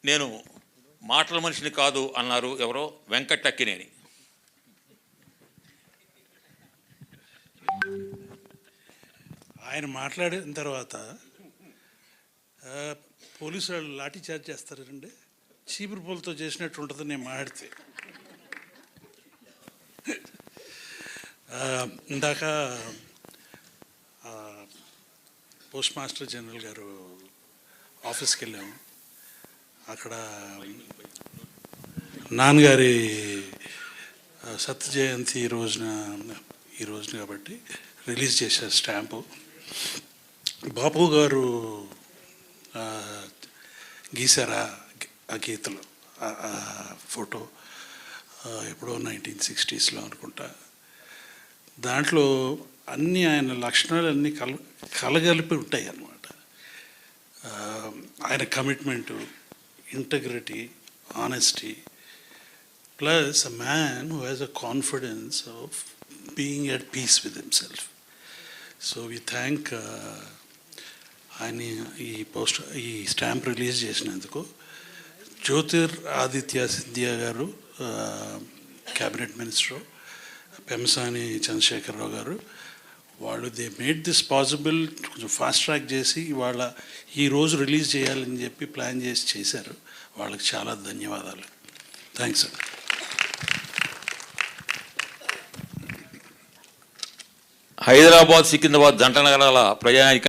నేను మాటల మనిషిని కాదు అన్నారు ఎవరో వెంకటక్కినేని. ఆయన మాట్లాడిన తర్వాత పోలీసు వాళ్ళు లాఠీ చార్జ్ చేస్తారండి. చీపురు పూలతో చేసినట్టు ఉంటుంది నేను మాట్లాడితే. ఇందాక పోస్ట్ మాస్టర్ జనరల్ గారు ఆఫీస్కి వెళ్ళాము. అక్కడ నాన్నగారి సత్య జయంతి ఈ రోజున కాబట్టి రిలీజ్ చేశారు స్టాంపు. బాపు గారు గీశారా ఆ గీతలు, ఫోటో ఎప్పుడో 1960s అనుకుంటా. దాంట్లో అన్నీ ఆయన లక్షణాలన్నీ కలగలిపి ఉంటాయి అన్నమాట. ఆయన commitment, integrity, honesty, plus a man who has a confidence of being at peace with himself. So we thank ఆయన ఈ స్టాంప్ రిలీజ్ చేసినందుకు. జ్యోతిర్ ఆదిత్య సింధియా గారు క్యాబినెట్ మినిస్టర్, పెమసాని చంద్రశేఖరరావు గారు, వాళ్ళు దే మేడ్ దిస్ పాసిబుల్. కొంచెం ఫాస్ట్ ట్రాక్ చేసి ఇవాళ ఈరోజు రిలీజ్ చేయాలని చెప్పి ప్లాన్ చేసి చేశారు. వాళ్ళకి చాలా ధన్యవాదాలు. థ్యాంక్స్ అండి. హైదరాబాద్ సికింద్రాబాద్ జంట నగరాల ప్రయాణిక